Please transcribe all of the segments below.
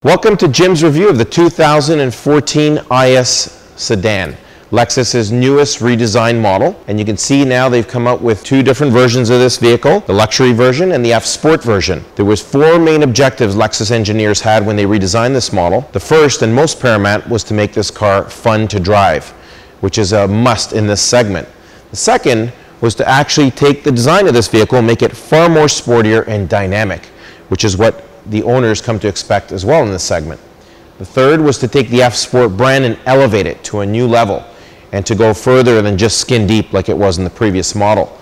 Welcome to Jim's review of the 2014 IS sedan, Lexus's newest redesigned model. And you can see now they've come out with two different versions of this vehicle, the luxury version and the F Sport version. There was four main objectives Lexus engineers had when they redesigned this model. The first and most paramount was to make this car fun to drive, which is a must in this segment. The second was to actually take the design of this vehicle and make it far more sportier and dynamic, which is what the owners come to expect as well in this segment. The third was to take the F Sport brand and elevate it to a new level and to go further than just skin deep like it was in the previous model.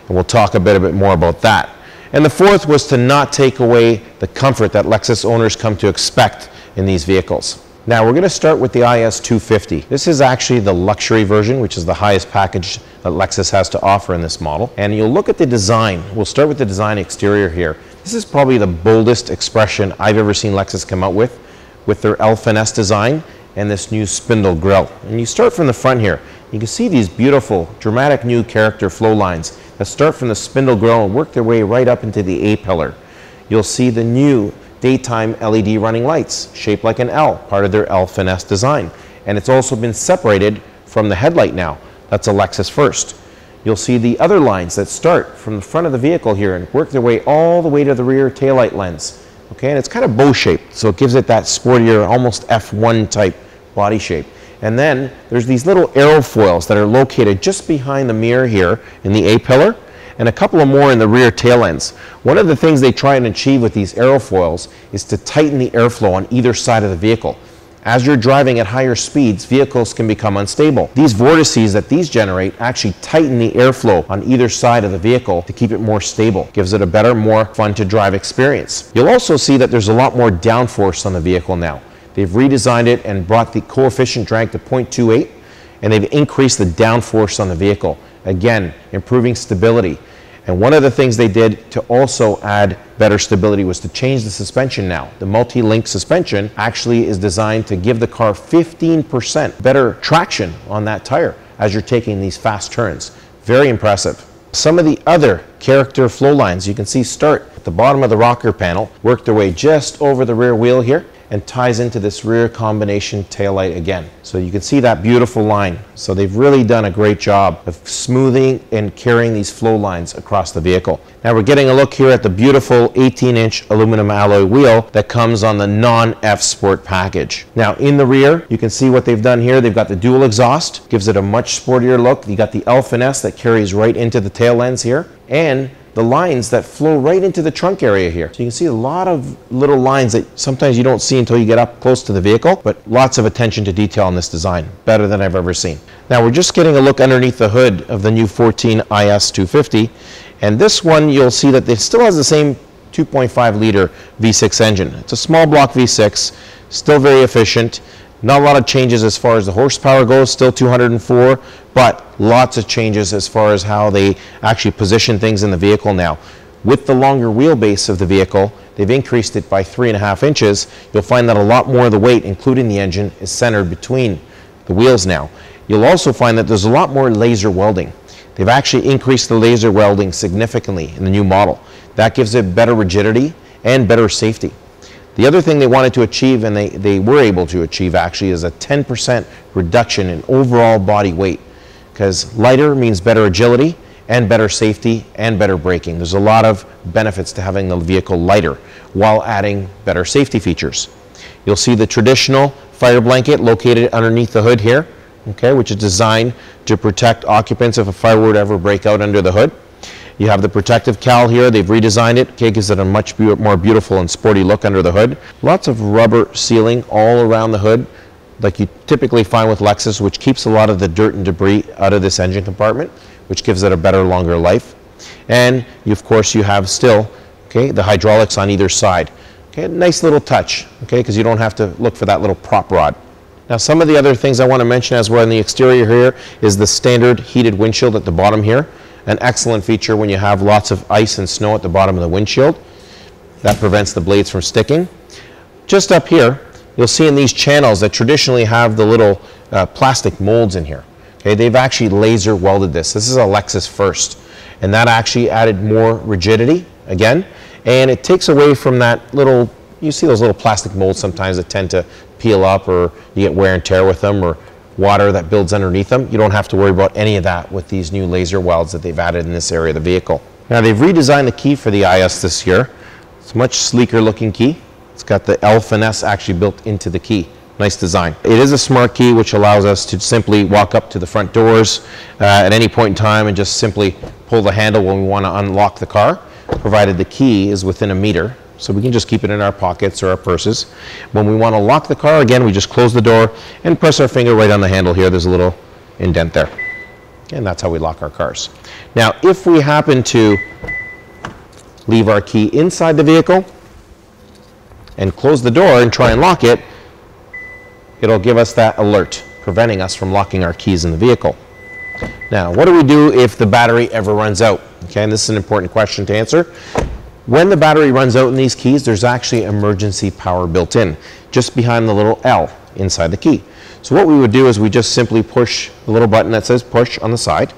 And we'll talk a bit more about that. And the fourth was to not take away the comfort that Lexus owners come to expect in these vehicles. Now we're going to start with the IS 250. This is actually the luxury version, which is the highest package that Lexus has to offer in this model. And you'll look at the design. We'll start with the design exterior here. This is probably the boldest expression I've ever seen Lexus come out with their L finesse design and this new spindle grille. And you start from the front here. You can see these beautiful, dramatic new character flow lines that start from the spindle grille and work their way right up into the A-pillar. You'll see the new daytime LED running lights, shaped like an L, part of their L finesse design. And it's also been separated from the headlight now. That's a Lexus first. You'll see the other lines that start from the front of the vehicle here and work their way all the way to the rear taillight lens. Okay, and it's kind of bow-shaped, so it gives it that sportier, almost F1 type body shape. And then there's these little aerofoils that are located just behind the mirror here in the A-pillar, and a couple of more in the rear tail ends. One of the things they try and achieve with these aerofoils is to tighten the airflow on either side of the vehicle. As you're driving at higher speeds, vehicles can become unstable. These vortices that these generate actually tighten the airflow on either side of the vehicle to keep it more stable. Gives it a better, more fun to drive experience. You'll also see that there's a lot more downforce on the vehicle now. They've redesigned it and brought the coefficient drag to 0.28, and they've increased the downforce on the vehicle. Again, improving stability. And one of the things they did to also add better stability was to change the suspension now. The multi-link suspension actually is designed to give the car 15% better traction on that tire as you're taking these fast turns. Very impressive. Some of the other character flow lines you can see start at the bottom of the rocker panel, work their way just over the rear wheel here, and ties into this rear combination taillight again. So you can see that beautiful line. So they've really done a great job of smoothing and carrying these flow lines across the vehicle. Now we're getting a look here at the beautiful 18-inch aluminum alloy wheel that comes on the non-F Sport package. Now in the rear, you can see what they've done here. They've got the dual exhaust, gives it a much sportier look. You got the L finesse that carries right into the tail ends here, and the lines that flow right into the trunk area here. So you can see a lot of little lines that sometimes you don't see until you get up close to the vehicle, but lots of attention to detail in this design. Better than I've ever seen. Now we're just getting a look underneath the hood of the new 14 IS 250, and this one you'll see that it still has the same 2.5 liter V6 engine. It's a small block V6, still very efficient. Not a lot of changes as far as the horsepower goes, still 204, but lots of changes as far as how they actually position things in the vehicle now. With the longer wheelbase of the vehicle, they've increased it by 3.5 inches. You'll find that a lot more of the weight, including the engine, is centered between the wheels now. You'll also find that there's a lot more laser welding. They've actually increased the laser welding significantly in the new model. That gives it better rigidity and better safety. The other thing they wanted to achieve, and they were able to achieve actually, is a 10% reduction in overall body weight. Because lighter means better agility and better safety and better braking. There's a lot of benefits to having the vehicle lighter while adding better safety features. You'll see the traditional fire blanket located underneath the hood here, okay, which is designed to protect occupants if a fire were to ever break out under the hood. You have the protective cowl here. They've redesigned it. Okay, gives it a much more beautiful and sporty look under the hood. Lots of rubber sealing all around the hood, like you typically find with Lexus, which keeps a lot of the dirt and debris out of this engine compartment, which gives it a better, longer life. And of course, you have still, okay, the hydraulics on either side. Okay, nice little touch, okay, because you don't have to look for that little prop rod. Now, some of the other things I want to mention as we're in the exterior here is the standard heated windshield at the bottom here. An excellent feature when you have lots of ice and snow at the bottom of the windshield. That prevents the blades from sticking. Just up here, you'll see in these channels that traditionally have the little plastic molds in here. Okay, they've actually laser welded this. This is a Lexus first, and that actually added more rigidity again, and it takes away from that little You see those little plastic molds sometimes that tend to peel up, or you get wear and tear with them, or water that builds underneath them. You don't have to worry about any of that with these new laser welds that they've added in this area of the vehicle. Now they've redesigned the key for the IS this year. It's a much sleeker looking key. It's got the L finesse actually built into the key. Nice design. It is a smart key which allows us to simply walk up to the front doors at any point in time and just simply pull the handle when we want to unlock the car, provided the key is within a meter. So we can just keep it in our pockets or our purses. When we want to lock the car, again, we just close the door and press our finger right on the handle here. There's a little indent there. And that's how we lock our cars. Now, if we happen to leave our key inside the vehicle and close the door and try and lock it, it'll give us that alert, preventing us from locking our keys in the vehicle. Now, what do we do if the battery ever runs out? Okay, and this is an important question to answer. When the battery runs out in these keys, there's actually emergency power built in, just behind the little L inside the key. So what we would do is we just simply push the little button that says push on the side.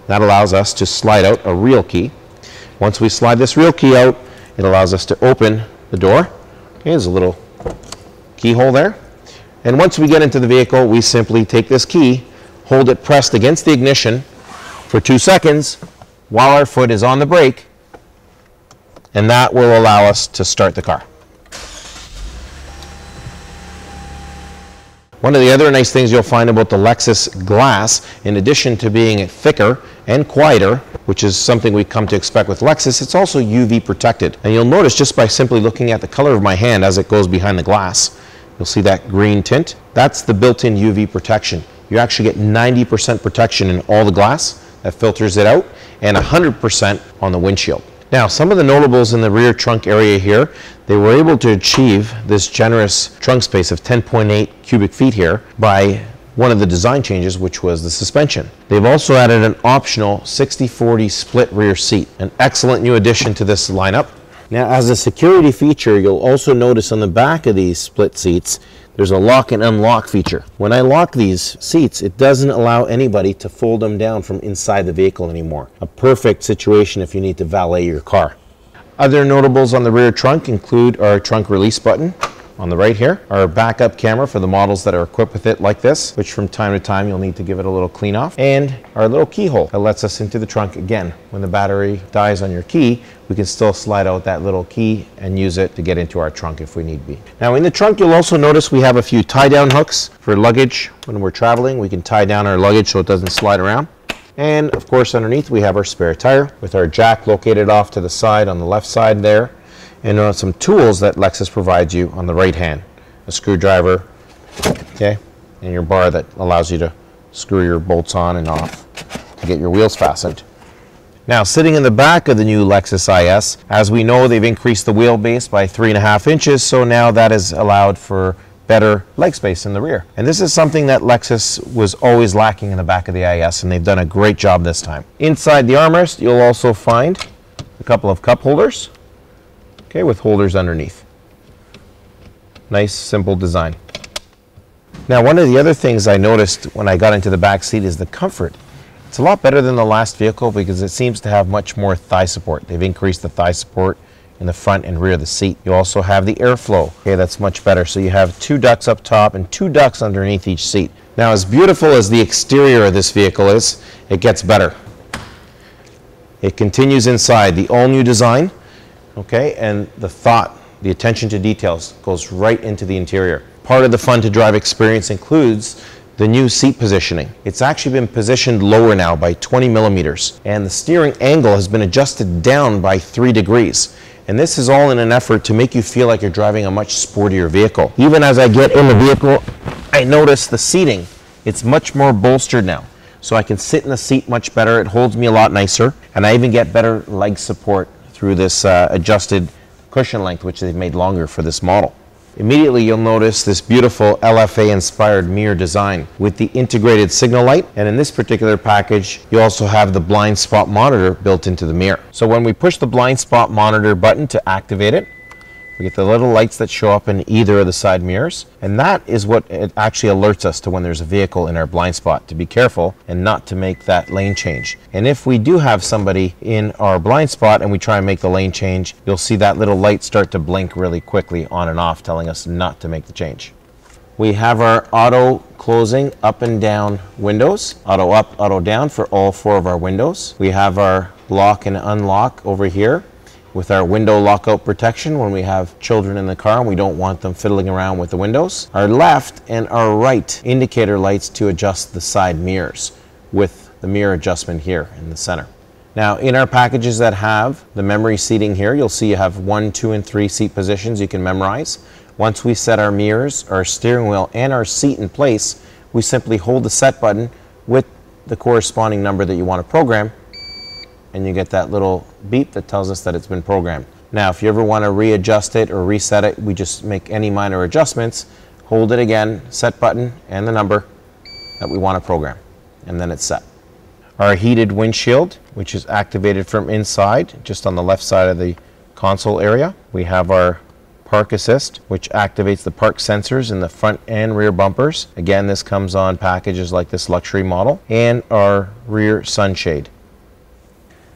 That allows us to slide out a real key. Once we slide this real key out, it allows us to open the door. Okay, there's a little keyhole there. And once we get into the vehicle, we simply take this key, hold it pressed against the ignition for 2 seconds while our foot is on the brake, and that will allow us to start the car. One of the other nice things you'll find about the Lexus glass, in addition to being thicker and quieter, which is something we come to expect with Lexus, it's also UV protected. And you'll notice just by simply looking at the color of my hand as it goes behind the glass, you'll see that green tint. That's the built-in UV protection. You actually get 90% protection in all the glass that filters it out, and 100% on the windshield. Now, some of the notables in the rear trunk area here, they were able to achieve this generous trunk space of 10.8 cubic feet here by one of the design changes, which was the suspension. They've also added an optional 60/40 split rear seat, an excellent new addition to this lineup. Now, as a security feature, you'll also notice on the back of these split seats, there's a lock and unlock feature. When I lock these seats, it doesn't allow anybody to fold them down from inside the vehicle anymore. A perfect situation if you need to valet your car. Other notables on the rear trunk include our trunk release button on the right here, our backup camera for the models that are equipped with it like this, which from time to time you'll need to give it a little clean off, and our little keyhole that lets us into the trunk again. When the battery dies on your key, we can still slide out that little key and use it to get into our trunk if we need be. Now in the trunk, you'll also notice we have a few tie-down hooks for luggage. When we're traveling, we can tie down our luggage so it doesn't slide around. And of course underneath we have our spare tire with our jack located off to the side on the left side there, and some tools that Lexus provides you on the right hand. A screwdriver, okay, and your bar that allows you to screw your bolts on and off to get your wheels fastened. Now, sitting in the back of the new Lexus IS, as we know, they've increased the wheelbase by 3.5 inches, so now that is allowed for better leg space in the rear. And this is something that Lexus was always lacking in the back of the IS, and they've done a great job this time. Inside the armrest, you'll also find a couple of cup holders, okay, with holders underneath. Nice, simple design. Now, one of the other things I noticed when I got into the back seat is the comfort. It's a lot better than the last vehicle because it seems to have much more thigh support. They've increased the thigh support in the front and rear of the seat. You also have the airflow. Okay, that's much better. So you have 2 ducts up top and 2 ducts underneath each seat. Now, as beautiful as the exterior of this vehicle is, it gets better. It continues inside. The all-new design, okay, and the thought, the attention to details goes right into the interior. Part of the fun to drive experience includes the new seat positioning. It's actually been positioned lower now by 20 millimeters, and the steering angle has been adjusted down by 3 degrees. And this is all in an effort to make you feel like you're driving a much sportier vehicle. Even as I get in the vehicle, I notice the seating. It's much more bolstered now. So I can sit in the seat much better. It holds me a lot nicer. And I even get better leg support through this adjusted cushion length, which they've made longer for this model. Immediately you'll notice this beautiful LFA-inspired mirror design with the integrated signal light, and in this particular package you also have the blind spot monitor built into the mirror. So when we push the blind spot monitor button to activate it, We get the little lights that show up in either of the side mirrors, and that is what it actually alerts us to when there's a vehicle in our blind spot, to be careful and not to make that lane change. And if we do have somebody in our blind spot and we try and make the lane change, you'll see that little light start to blink really quickly on and off, telling us not to make the change. We have our auto closing up and down windows, auto up, auto down for all 4 of our windows. We have our lock and unlock over here with our window lockout protection when we have children in the car and we don't want them fiddling around with the windows. Our left and our right indicator lights to adjust the side mirrors with the mirror adjustment here in the center. Now in our packages that have the memory seating here, you'll see you have 1, 2, and 3 seat positions you can memorize. Once we set our mirrors, our steering wheel, and our seat in place, we simply hold the set button with the corresponding number that you want to program, and you get that little beep that tells us that it's been programmed. Now if you ever want to readjust it or reset it, we just make any minor adjustments, hold it again, set button and the number that we want to program, and then it's set. Our heated windshield, which is activated from inside, just on the left side of the console area. We have our park assist, which activates the park sensors in the front and rear bumpers. Again, this comes on packages like this luxury model, and our rear sunshade.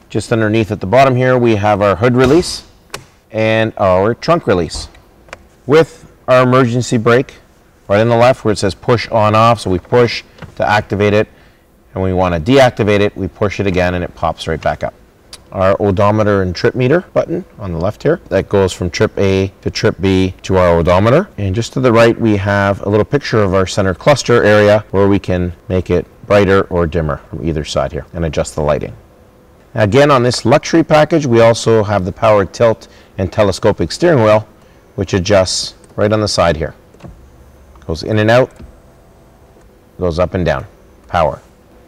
Just underneath at the bottom here, we have our hood release and our trunk release. With our emergency brake, right on the left where it says push on off, so we push to activate it, and when we want to deactivate it, we push it again and it pops right back up. Our odometer and trip meter button on the left here, that goes from trip A to trip B to our odometer. And just to the right, we have a little picture of our center cluster area where we can make it brighter or dimmer from either side here and adjust the lighting. Again, on this luxury package, we also have the power tilt and telescopic steering wheel, which adjusts right on the side here. Goes in and out, goes up and down, power.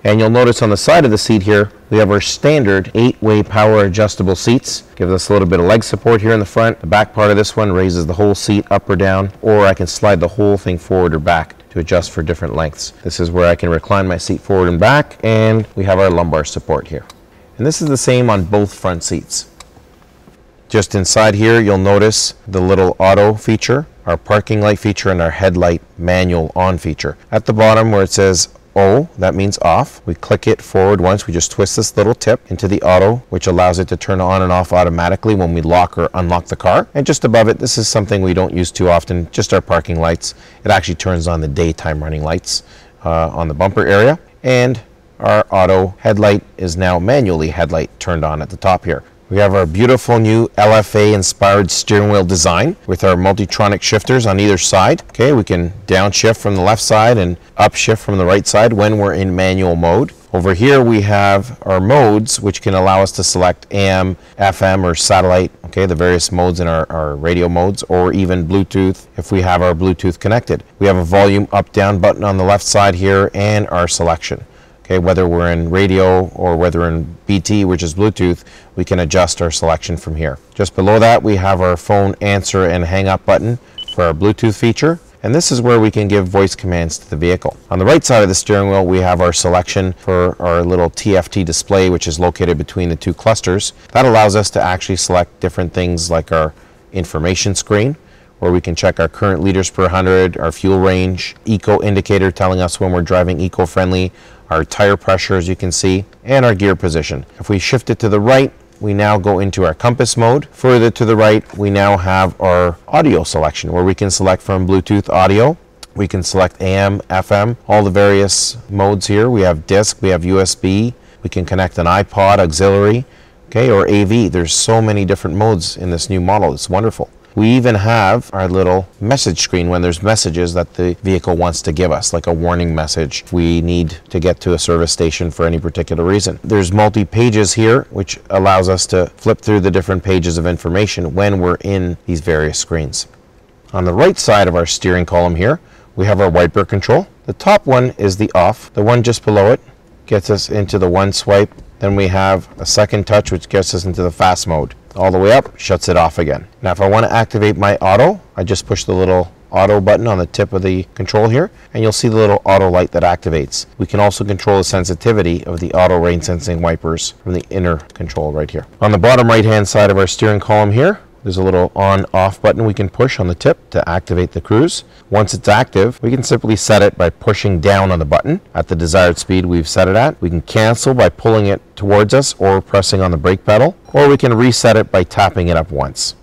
And you'll notice on the side of the seat here, we have our standard 8-way power adjustable seats. Gives us a little bit of leg support here in the front. The back part of this one raises the whole seat up or down, or I can slide the whole thing forward or back to adjust for different lengths. This is where I can recline my seat forward and back, and we have our lumbar support here. And this is the same on both front seats. Just inside here, you'll notice the little auto feature, our parking light feature, and our headlight manual on feature. At the bottom where it says O, that means off. We click it forward once. We just twist this little tip into the auto, which allows it to turn on and off automatically when we lock or unlock the car. And just above it, this is something we don't use too often, just our parking lights. It actually turns on the daytime running lights on the bumper area. And our auto headlight is now manually headlight turned on at the top here. We have our beautiful new LFA inspired steering wheel design with our multitronic shifters on either side. Okay, we can downshift from the left side and upshift from the right side when we're in manual mode. Over here we have our modes, which can allow us to select AM, FM, or satellite, okay, the various modes in our radio modes, or even Bluetooth if we have our Bluetooth connected. We have a volume up down button on the left side here and our selection. Okay, whether we're in radio or whether we're in BT, which is Bluetooth, we can adjust our selection from here. Just below that, we have our phone answer and hang up button for our Bluetooth feature. And this is where we can give voice commands to the vehicle. On the right side of the steering wheel, we have our selection for our little TFT display, which is located between the 2 clusters. That allows us to actually select different things like our information screen, where we can check our current liters per 100, our fuel range, eco indicator telling us when we're driving eco-friendly, our tire pressure, as you can see, and our gear position. If we shift it to the right, we now go into our compass mode. Further to the right, we now have our audio selection, where we can select from Bluetooth audio. We can select AM, FM, all the various modes here. We have disc, we have USB, we can connect an iPod, auxiliary, okay, or AV. There's so many different modes in this new model. It's wonderful. We even have our little message screen when there's messages that the vehicle wants to give us, like a warning message if we need to get to a service station for any particular reason. There's multi-pages here, which allows us to flip through the different pages of information when we're in these various screens. On the right side of our steering column here, we have our wiper control. The top one is the off. The one just below it gets us into the one swipe. Then we have a second touch, which gets us into the fast mode. All the way up, shuts it off again. Now if I want to activate my auto, I just push the little auto button on the tip of the control here, and you'll see the little auto light that activates. We can also control the sensitivity of the auto rain sensing wipers from the inner control right here. On the bottom right hand side of our steering column here, there's a little on-off button we can push on the tip to activate the cruise. Once it's active, we can simply set it by pushing down on the button at the desired speed we've set it at. We can cancel by pulling it towards us or pressing on the brake pedal, or we can reset it by tapping it up once.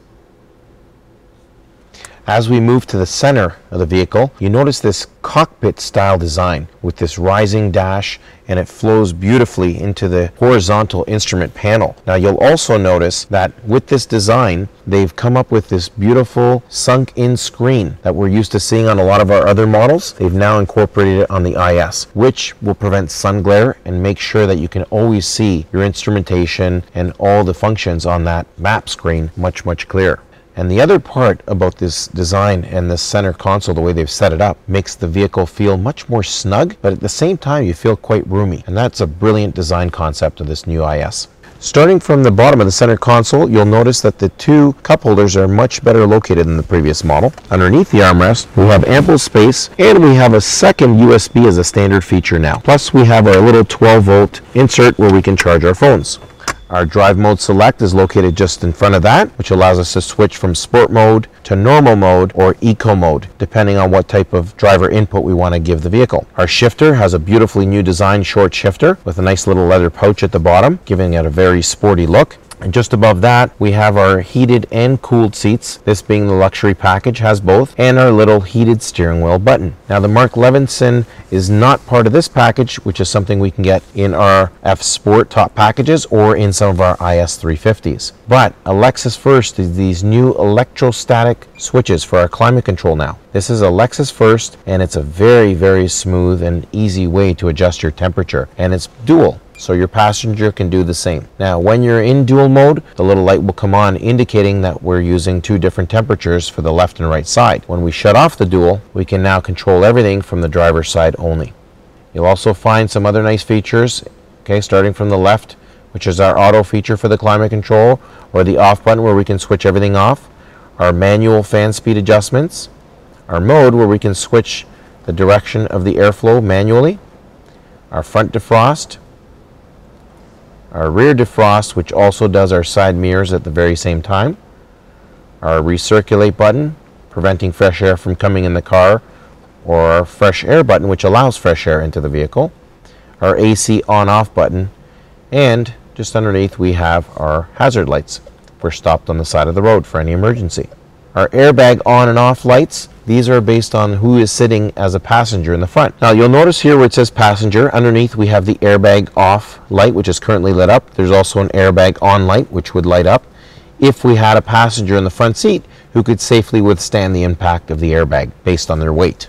As we move to the center of the vehicle, you notice this cockpit style design with this rising dash, and it flows beautifully into the horizontal instrument panel. Now you'll also notice that with this design, they've come up with this beautiful sunk in screen that we're used to seeing on a lot of our other models. They've now incorporated it on the IS, which will prevent sun glare and make sure that you can always see your instrumentation and all the functions on that map screen much clearer. And the other part about this design and this center console, the way they've set it up, makes the vehicle feel much more snug, but at the same time you feel quite roomy. And that's a brilliant design concept of this new IS. Starting from the bottom of the center console, you'll notice that the two cup holders are much better located than the previous model. Underneath the armrest, we have ample space, and we have a second USB as a standard feature now. Plus we have our little 12-volt insert where we can charge our phones. Our drive mode select is located just in front of that, which allows us to switch from sport mode to normal mode or eco mode, depending on what type of driver input we want to give the vehicle. Our shifter has a beautifully new design short shifter with a nice little leather pouch at the bottom, giving it a very sporty look. And just above that, we have our heated and cooled seats. This being the luxury package has both, and our little heated steering wheel button. Now the Mark Levinson is not part of this package, which is something we can get in our F Sport top packages or in some of our IS 350s. But a Lexus First is these new electrostatic switches for our climate control now. This is a Lexus First, and it's a very smooth and easy way to adjust your temperature, and it's dual. So your passenger can do the same. Now when you're in dual mode, the little light will come on indicating that we're using two different temperatures for the left and right side. When we shut off the dual, we can now control everything from the driver's side only. You'll also find some other nice features, okay, starting from the left, which is our auto feature for the climate control, or the off button where we can switch everything off, our manual fan speed adjustments, our mode where we can switch the direction of the airflow manually, our front defrost, our rear defrost, which also does our side mirrors at the very same time, our recirculate button, preventing fresh air from coming in the car, or our fresh air button, which allows fresh air into the vehicle, our AC on-off button, and just underneath we have our hazard lights if we're stopped on the side of the road for any emergency. Our airbag on and off lights, these are based on who is sitting as a passenger in the front. Now you'll notice here where it says passenger, underneath we have the airbag off light, which is currently lit up. There's also an airbag on light, which would light up if we had a passenger in the front seat who could safely withstand the impact of the airbag based on their weight.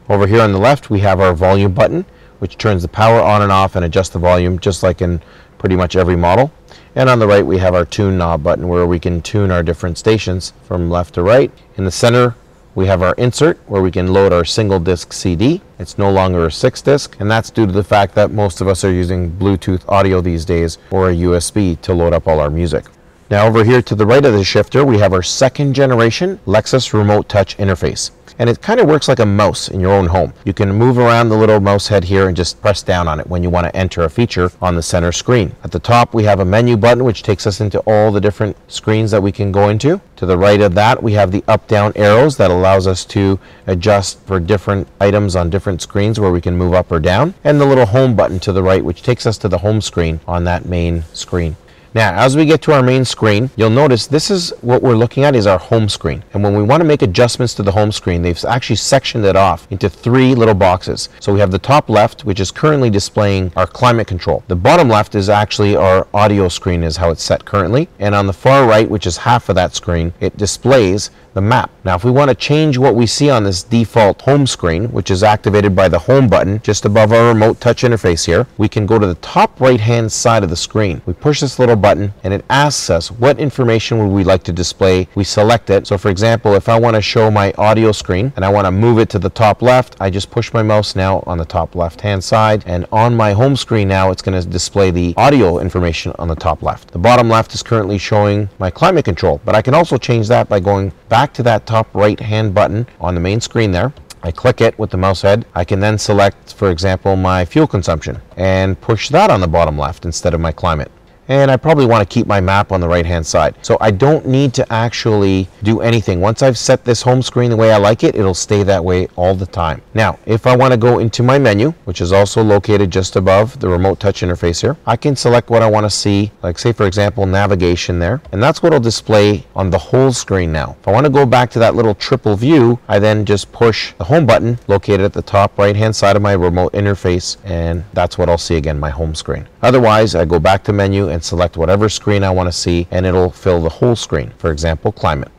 Over here on the left we have our volume button, which turns the power on and off and adjusts the volume just like in pretty much every model. And on the right we have our tune knob button where we can tune our different stations from left to right. In the center we have our insert where we can load our single disc CD. It's no longer a 6-disc, and that's due to the fact that most of us are using Bluetooth audio these days or a USB to load up all our music. Now over here to the right of the shifter we have our second generation Lexus remote touch interface. And it kind of works like a mouse in your own home. You can move around the little mouse head here and just press down on it when you want to enter a feature on the center screen. At the top we have a menu button which takes us into all the different screens that we can go into. To the right of that we have the up-down arrows that allows us to adjust for different items on different screens where we can move up or down. And the little home button to the right which takes us to the home screen on that main screen. Now, as we get to our main screen, you'll notice this is what we're looking at is our home screen. And when we want to make adjustments to the home screen, they've actually sectioned it off into 3 little boxes. So we have the top left, which is currently displaying our climate control. The bottom left is actually our audio screen is how it's set currently. And on the far right, which is half of that screen, it displays the map. Now, if we want to change what we see on this default home screen, which is activated by the home button just above our remote touch interface here, we can go to the top right-hand side of the screen. We push this little button and it asks us what information would we like to display. We select it. So for example, if I want to show my audio screen and I want to move it to the top left, I just push my mouse now on the top left-hand side, and on my home screen now it's going to display the audio information on the top left. The bottom left is currently showing my climate control, but I can also change that by going back to that top right hand button on the main screen there. I click it with the mouse head. I can then select, for example, my fuel consumption and push that on the bottom left instead of my climate. and I probably want to keep my map on the right hand side. So I don't need to actually do anything. Once I've set this home screen the way I like it, it'll stay that way all the time. Now, if I want to go into my menu, which is also located just above the remote touch interface here, I can select what I want to see, like say for example navigation there, and that's what will display on the whole screen now. If I want to go back to that little triple view, I then just push the home button located at the top right hand side of my remote interface, and that's what I'll see again, my home screen. Otherwise, I go back to menu and select whatever screen I want to see, and it'll fill the whole screen. For example, climate.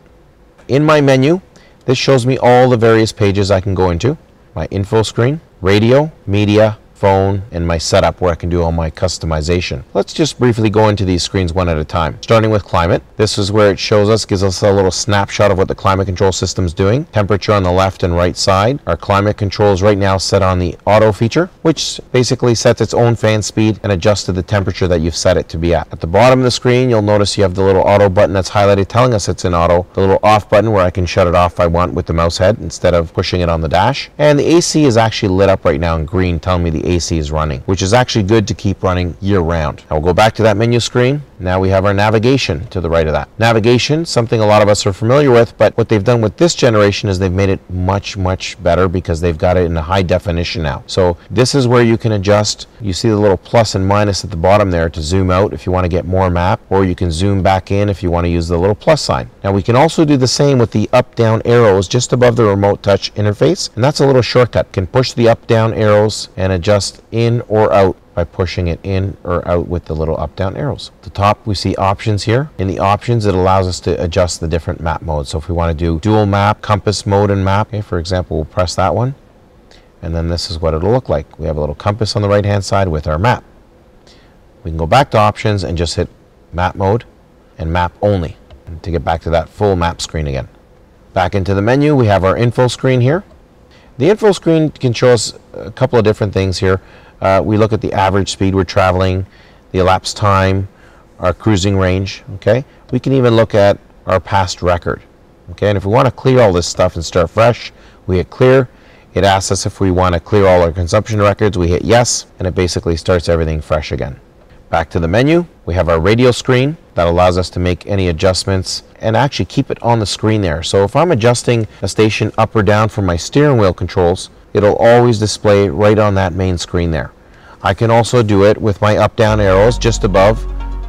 In my menu, this shows me all the various pages I can go into. My info screen, radio, media, phone, and my setup where I can do all my customization. Let's just briefly go into these screens one at a time. Starting with climate, this is where it shows us, gives us a little snapshot of what the climate control system is doing. Temperature on the left and right side. Our climate control is right now set on the auto feature, which basically sets its own fan speed and adjusts to the temperature that you've set it to be at. At the bottom of the screen, you'll notice you have the little auto button that's highlighted telling us it's in auto, the little off button where I can shut it off if I want with the mouse head instead of pushing it on the dash. And the AC is actually lit up right now in green, telling me the AC is running, which is actually good to keep running year round. I'll go back to that menu screen. Now we have our navigation to the right of that. Navigation, something a lot of us are familiar with, but what they've done with this generation is they've made it much better because they've got it in a high definition now. So this is where you can adjust. You see the little plus and minus at the bottom there to zoom out if you want to get more map, or you can zoom back in if you want to use the little plus sign. Now we can also do the same with the up down arrows just above the remote touch interface, and that's a little shortcut. You can push the up down arrows and adjust in or out by pushing it in or out with the little up down arrows. At the top we see options here. In the options, it allows us to adjust the different map modes. So if we want to do dual map, compass mode and map, okay, for example, we'll press that one, and then this is what it'll look like. We have a little compass on the right hand side with our map. We can go back to options and just hit map mode and map only to get back to that full map screen again. Back into the menu, we have our info screen here. The info screen can show us a couple of different things here. We look at the average speed we're traveling, the elapsed time, our cruising range, okay? We can even look at our past record, okay? And if we want to clear all this stuff and start fresh, we hit clear. It asks us if we want to clear all our consumption records. We hit yes, and it basically starts everything fresh again. Back to the menu, we have our radio screen that allows us to make any adjustments and actually keep it on the screen there. So if I'm adjusting a station up or down for my steering wheel controls, it'll always display right on that main screen there. I can also do it with my up-down arrows just above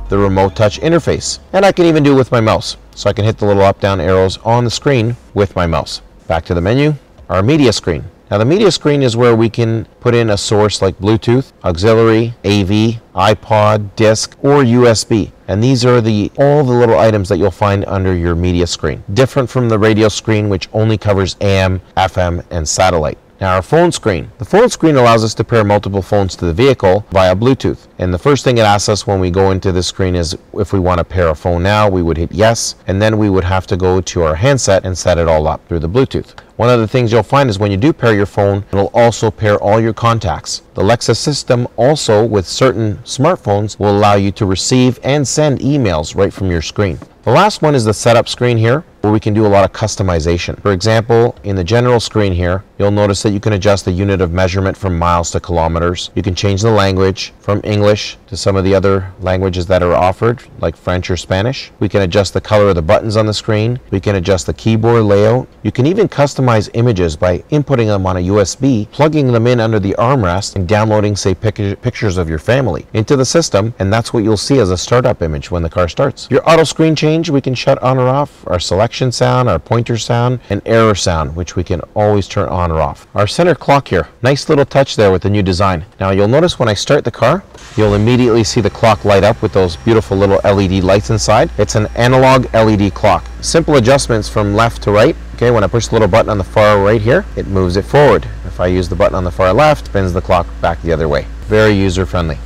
the remote touch interface. And I can even do it with my mouse. So I can hit the little up-down arrows on the screen with my mouse. Back to the menu, our media screen. Now the media screen is where we can put in a source like Bluetooth, auxiliary, AV, iPod, disc, or USB. And these are all the little items that you'll find under your media screen. Different from the radio screen, which only covers AM, FM, and satellite. Now our phone screen. The phone screen allows us to pair multiple phones to the vehicle via Bluetooth. And the first thing it asks us when we go into this screen is if we want to pair a phone now, we would hit yes, and then we would have to go to our handset and set it all up through the Bluetooth. One of the things you'll find is when you do pair your phone, it'll also pair all your contacts. The Lexus system also, with certain smartphones, will allow you to receive and send emails right from your screen. The last one is the setup screen here, where we can do a lot of customization. For example, in the general screen here, you'll notice that you can adjust the unit of measurement from miles to kilometers. You can change the language from English to some of the other languages that are offered, like French or Spanish. We can adjust the color of the buttons on the screen. We can adjust the keyboard layout. You can even customize images by inputting them on a USB, plugging them in under the armrest, and downloading, say, pictures of your family into the system, and that's what you'll see as a startup image when the car starts. Your auto screen change, we can shut on or off. Our selection sound, our pointer sound, and error sound, which we can always turn on or off. Our center clock here, nice little touch there with the new design. Now you'll notice when I start the car, you'll immediately see the clock light up with those beautiful little LED lights inside. It's an analog LED clock. Simple adjustments from left to right. Okay, when I push the little button on the far right here, it moves it forward. If I use the button on the far left, spins the clock back the other way. Very user friendly.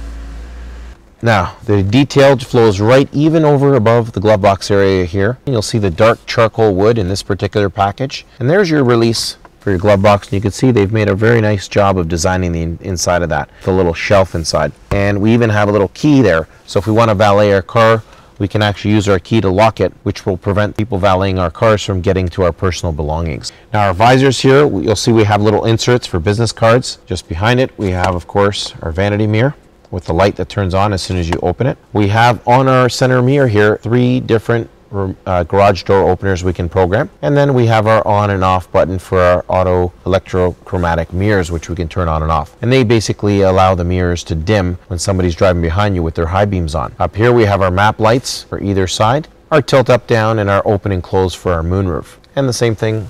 Now, the detail flows right even over above the glove box area here. And you'll see the dark charcoal wood in this particular package. And there's your release for your glove box. And you can see they've made a very nice job of designing the inside of that. The little shelf inside. And we even have a little key there. So if we want to valet our car, we can actually use our key to lock it, which will prevent people valeting our cars from getting to our personal belongings. Now our visors here, you'll see we have little inserts for business cards. Just behind it, we have, of course, our vanity mirror. with the light that turns on as soon as you open it. We have on our center mirror here 3 different garage door openers we can program, and then we have our on and off button for our auto electrochromatic mirrors, which we can turn on and off, and they basically allow the mirrors to dim when somebody's driving behind you with their high beams on. Up here we have our map lights for either side, our tilt up down, and our open and close for our moonroof, and the same thing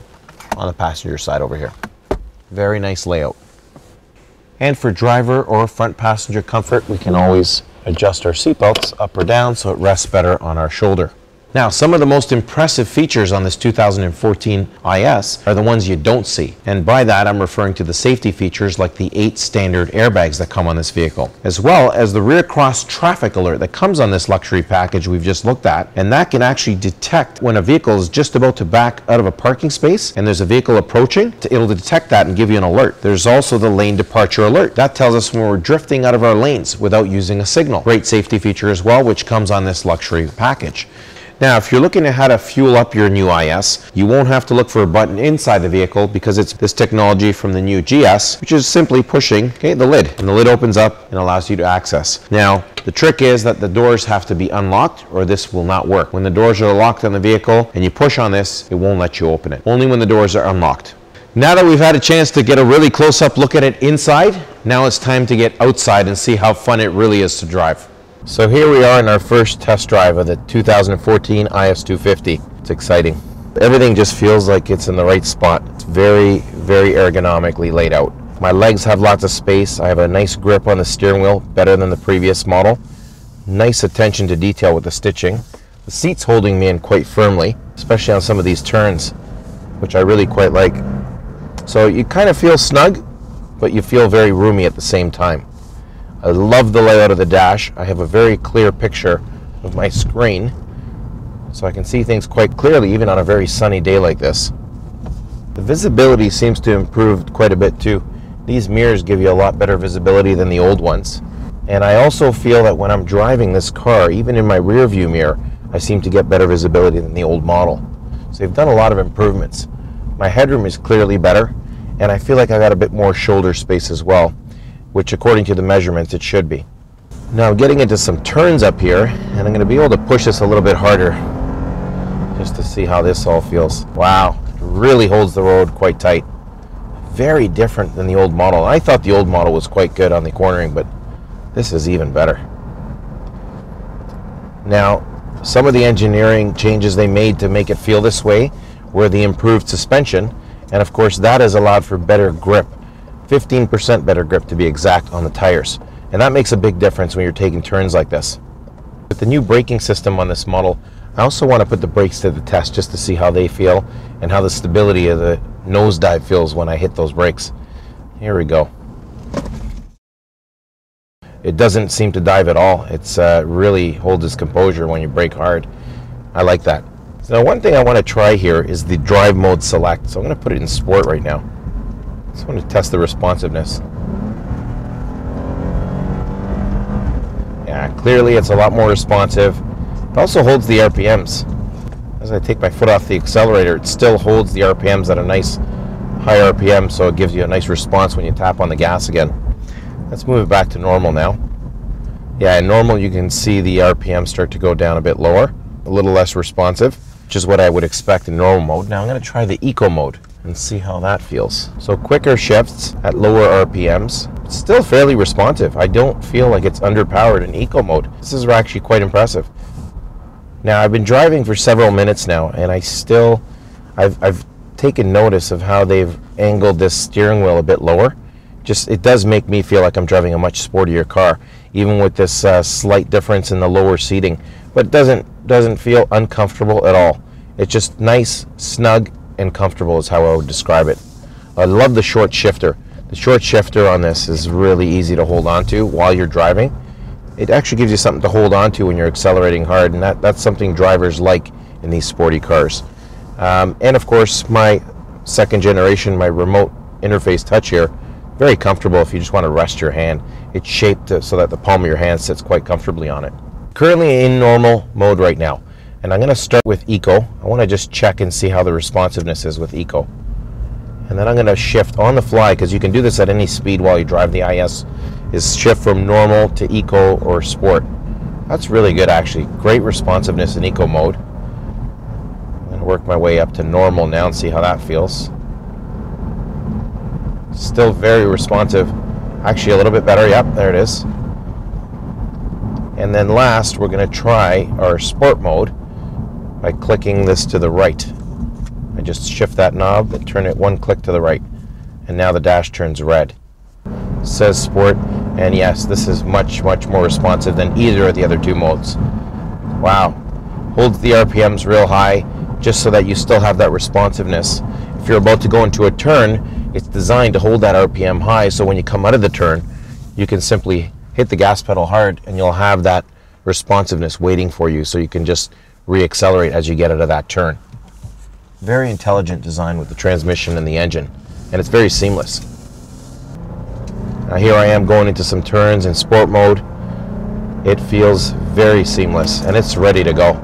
on the passenger side over here. Very nice layout. And for driver or front passenger comfort, we can always adjust our seatbelts up or down so it rests better on our shoulder. Now, some of the most impressive features on this 2014 IS are the ones you don't see. And by that, I'm referring to the safety features like the 8 standard airbags that come on this vehicle, as well as the rear cross traffic alert that comes on this luxury package we've just looked at. And that can actually detect when a vehicle is just about to back out of a parking space and there's a vehicle approaching. It'll detect that and give you an alert. There's also the lane departure alert. That tells us when we're drifting out of our lanes without using a signal. Great safety feature as well, which comes on this luxury package. Now, if you're looking at how to fuel up your new IS, you won't have to look for a button inside the vehicle because it's this technology from the new GS, which is simply pushing the lid, and the lid opens up and allows you to access. Now, the trick is that the doors have to be unlocked or this will not work. When the doors are locked on the vehicle and you push on this, it won't let you open it. Only when the doors are unlocked. Now that we've had a chance to get a really close-up look at it inside, now it's time to get outside and see how fun it really is to drive. So here we are in our first test drive of the 2014 IS250. It's exciting. Everything just feels like it's in the right spot. It's very, very ergonomically laid out. My legs have lots of space. I have a nice grip on the steering wheel, better than the previous model. Nice attention to detail with the stitching. The seat's holding me in quite firmly, especially on some of these turns, which I really quite like. So you kind of feel snug, but you feel very roomy at the same time. I love the layout of the dash. I have a very clear picture of my screen, so I can see things quite clearly even on a very sunny day like this. The visibility seems to improve quite a bit too. These mirrors give you a lot better visibility than the old ones. And I also feel that when I'm driving this car, even in my rear view mirror, I seem to get better visibility than the old model. So they've done a lot of improvements. My headroom is clearly better, and I feel like I got a bit more shoulder space as well, which according to the measurements it should be. Now I'm getting into some turns up here, and I'm going to be able to push this a little bit harder just to see how this all feels. Wow, it really holds the road quite tight. Very different than the old model. I thought the old model was quite good on the cornering, but this is even better. Now, some of the engineering changes they made to make it feel this way were the improved suspension, and of course that has allowed for better grip. 15% better grip to be exact on the tires, and that makes a big difference when you're taking turns like this. With the new braking system on this model, I also want to put the brakes to the test just to see how they feel and how the stability of the nosedive feels when I hit those brakes. Here we go. It doesn't seem to dive at all. It's really holds its composure when you brake hard. I like that. So one thing I want to try here is the drive mode select. So I'm going to put it in sport right now. Just want to test the responsiveness. Yeah, clearly it's a lot more responsive. It also holds the RPMs. As I take my foot off the accelerator, it still holds the RPMs at a nice high RPM, so it gives you a nice response when you tap on the gas again. Let's move it back to normal now. Yeah, in normal you can see the RPM start to go down a bit lower, a little less responsive, which is what I would expect in normal mode. Now I'm going to try the eco mode and see how that feels. So quicker shifts at lower RPMs. It's still fairly responsive. I don't feel like it's underpowered in eco mode. This is actually quite impressive. Now I've been driving for several minutes now, and I've taken notice of how they've angled this steering wheel a bit lower. It does make me feel like I'm driving a much sportier car, even with this slight difference in the lower seating. But it doesn't feel uncomfortable at all. It's just nice, snug, and comfortable is how I would describe it. I love the short shifter. The short shifter on this is really easy to hold on to while you're driving. It actually gives you something to hold on to when you're accelerating hard, and that's something drivers like in these sporty cars. And of course, my second generation, my remote interface touch here, very comfortable if you just want to rest your hand. It's shaped so that the palm of your hand sits quite comfortably on it. Currently in normal mode right now, and I'm going to start with Eco. I want to just check and see how the responsiveness is with Eco. And then I'm going to shift on the fly, because you can do this at any speed while you drive the IS, is shift from normal to eco or sport. That's really good actually. Great responsiveness in eco mode. I'm going to work my way up to normal now and see how that feels. Still very responsive. Actually a little bit better. Yep, there it is. And then last, we're going to try our sport mode by clicking this to the right. I just shift that knob and turn it one click to the right. And now the dash turns red. It says sport, and yes, this is much more responsive than either of the other two modes. Wow. Holds the RPMs real high just so that you still have that responsiveness. If you're about to go into a turn, it's designed to hold that RPM high, so when you come out of the turn, you can simply hit the gas pedal hard and you'll have that responsiveness waiting for you, so you can just re-accelerate as you get out of that turn. Very intelligent design with the transmission and the engine, and it's very seamless. Now here I am going into some turns in sport mode. It feels very seamless and it's ready to go.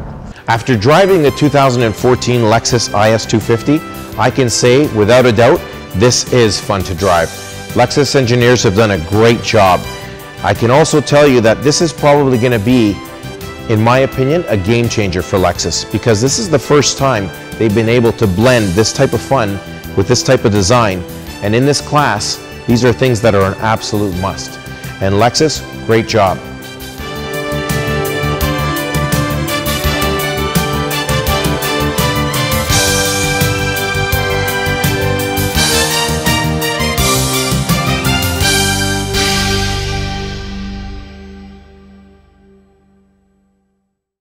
After driving the 2014 Lexus IS 250, I can say without a doubt this is fun to drive. Lexus engineers have done a great job. I can also tell you that this is probably going to be, in my opinion, a game changer for Lexus, because this is the first time they've been able to blend this type of fun with this type of design. And in this class, these are things that are an absolute must. And Lexus, great job.